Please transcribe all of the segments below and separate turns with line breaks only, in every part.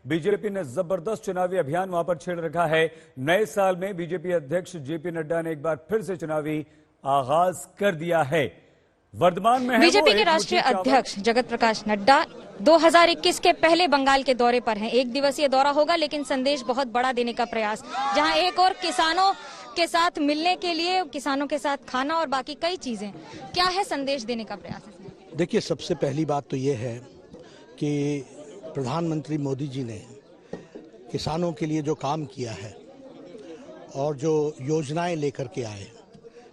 BJP ने जबरदस्त चुनावी अभियान वहां पर छेड़ रखा है। नए साल में बीजेपी अध्यक्ष जेपी नड्डा ने एक बार फिर से चुनावी आगाज कर दिया है। वर्धमान में
बीजेपी के राष्ट्रीय अध्यक्ष जगत प्रकाश नड्डा 2021 के पहले बंगाल के दौरे पर हैं। एक दिवसीय दौरा होगा, लेकिन संदेश बहुत बड़ा देने का प्रयास, जहां एक और किसानों के साथ मिलने के लिए, किसानों के साथ खाना और बाकी कई चीजें। क्या है संदेश देने का प्रयास?
देखिए, सबसे पहली बात तो ये है कि प्रधानमंत्री मोदी जी ने किसानों के लिए जो काम किया है और जो योजनाएं लेकर के आए,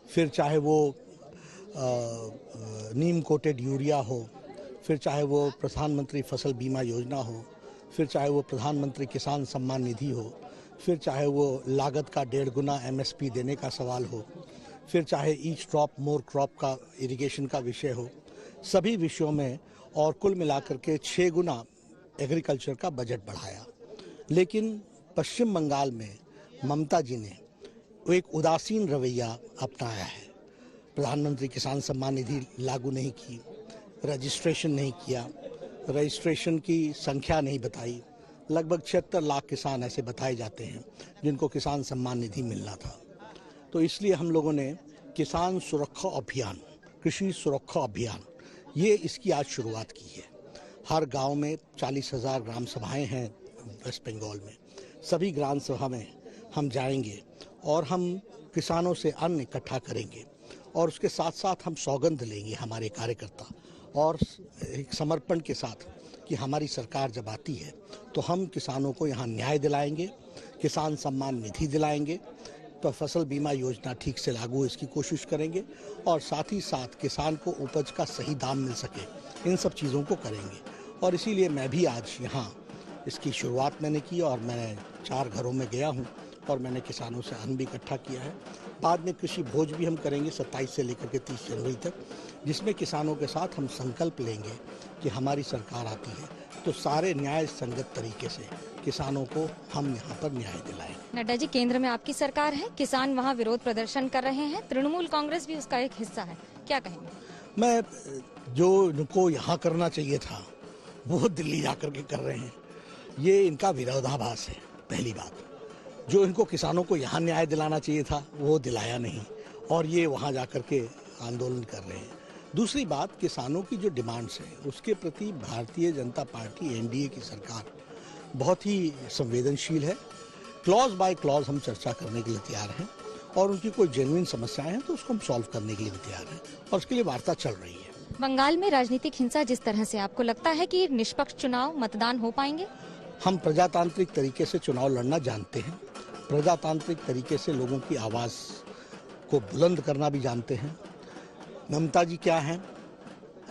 फिर चाहे वो नीम कोटेड यूरिया हो, फिर चाहे वो प्रधानमंत्री फसल बीमा योजना हो, फिर चाहे वो प्रधानमंत्री किसान सम्मान निधि हो, फिर चाहे वो लागत का 1.5 गुना MSP देने का सवाल हो, फिर चाहे ईच ड्रॉप मोर क्रॉप का इरिगेशन का विषय हो, सभी विषयों में और कुल मिलाकर के 6 गुना एग्रीकल्चर का बजट बढ़ाया। लेकिन पश्चिम बंगाल में ममता जी ने एक उदासीन रवैया अपनाया है। प्रधानमंत्री किसान सम्मान निधि लागू नहीं की, रजिस्ट्रेशन नहीं किया, रजिस्ट्रेशन की संख्या नहीं बताई। लगभग 76 लाख किसान ऐसे बताए जाते हैं जिनको किसान सम्मान निधि मिलना था। तो इसलिए हम लोगों ने किसान सुरक्षा अभियान, कृषि सुरक्षा अभियान, ये इसकी आज शुरुआत की है। हर गांव में 40,000 ग्राम सभाएं हैं वेस्ट बंगाल में। सभी ग्राम सभा में हम जाएंगे और हम किसानों से अन्न इकट्ठा करेंगे और उसके साथ साथ हम सौगंध लेंगे, हमारे कार्यकर्ता, और एक समर्पण के साथ कि हमारी सरकार जब आती है तो हम किसानों को यहाँ न्याय दिलाएंगे, किसान सम्मान निधि दिलाएंगे, तो फसल बीमा योजना ठीक से लागू इसकी कोशिश करेंगे और साथ ही साथ किसान को उपज का सही दाम मिल सके, इन सब चीज़ों को करेंगे। और इसीलिए मैं भी आज यहाँ इसकी शुरुआत मैंने की और मैं 4 घरों में गया हूँ और मैंने किसानों से अन्न भी इकट्ठा किया है। बाद में कृषि भोज भी हम करेंगे 27 से लेकर के 30 जनवरी तक, जिसमें किसानों के साथ हम संकल्प लेंगे कि हमारी सरकार आती है तो सारे न्याय संगत तरीके से किसानों को हम यहाँ पर न्याय दिलाएंगे।
नड्डा जी, केंद्र में आपकी सरकार है, किसान वहाँ विरोध प्रदर्शन कर रहे हैं, तृणमूल कांग्रेस भी उसका एक हिस्सा है, क्या कहेंगे?
मैं जो इनको यहाँ करना चाहिए था वो दिल्ली जाकर के कर रहे हैं, ये इनका विरोधाभास है। पहली बात, जो इनको किसानों को यहाँ न्याय दिलाना चाहिए था वो दिलाया नहीं और ये वहाँ जाकर के आंदोलन कर रहे हैं। दूसरी बात, किसानों की जो डिमांड्स हैं उसके प्रति भारतीय जनता पार्टी NDA की सरकार बहुत ही संवेदनशील है। क्लॉज बाय क्लॉज हम चर्चा करने के लिए तैयार हैं और उनकी कोई जेन्युइन समस्याएं हैं तो उसको हम सॉल्व करने के लिए भी तैयार हैं और उसके लिए वार्ता चल रही है।
बंगाल में राजनीतिक हिंसा जिस तरह से, आपको लगता है कि निष्पक्ष चुनाव, मतदान हो पाएंगे?
हम प्रजातांत्रिक तरीके से चुनाव लड़ना जानते हैं, प्रजातांत्रिक तरीके से लोगों की आवाज़ को बुलंद करना भी जानते हैं। ममता जी क्या हैं,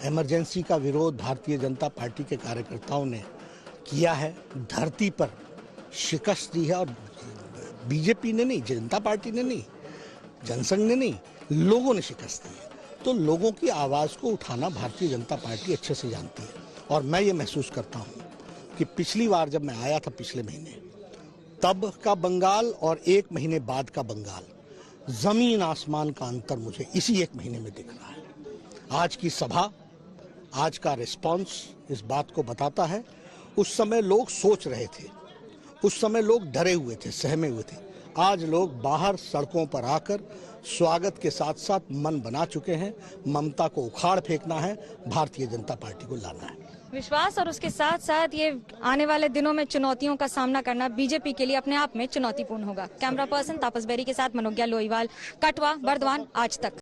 इमरजेंसी का विरोध भारतीय जनता पार्टी के कार्यकर्ताओं ने किया है, धरती पर शिकस्त दी है और बीजेपी ने नहीं, जनता पार्टी ने नहीं, जनसंघ ने नहीं, लोगों ने शिकस्त दी है। तो लोगों की आवाज़ को उठाना भारतीय जनता पार्टी अच्छे से जानती है और मैं ये महसूस करता हूँ कि पिछली बार जब मैं आया था पिछले महीने, तब का बंगाल और 1 महीने बाद का बंगाल, जमीन आसमान का अंतर मुझे इसी 1 महीने में दिख रहा है। आज की सभा, आज का रिस्पांस इस बात को बताता है। उस समय लोग सोच रहे थे, उस समय लोग डरे हुए थे, सहमे हुए थे। आज लोग बाहर सड़कों पर आकर स्वागत के साथ साथ मन बना चुके हैं। ममता को उखाड़ फेंकना है, भारतीय जनता पार्टी को लाना है।
विश्वास और उसके साथ साथ ये आने वाले दिनों में चुनौतियों का सामना करना बीजेपी के लिए अपने आप में चुनौतीपूर्ण होगा। कैमरा पर्सन तापस बेरी के साथ मनोज्ञा लोईवाल, कटवा, बर्दवान, आज तक।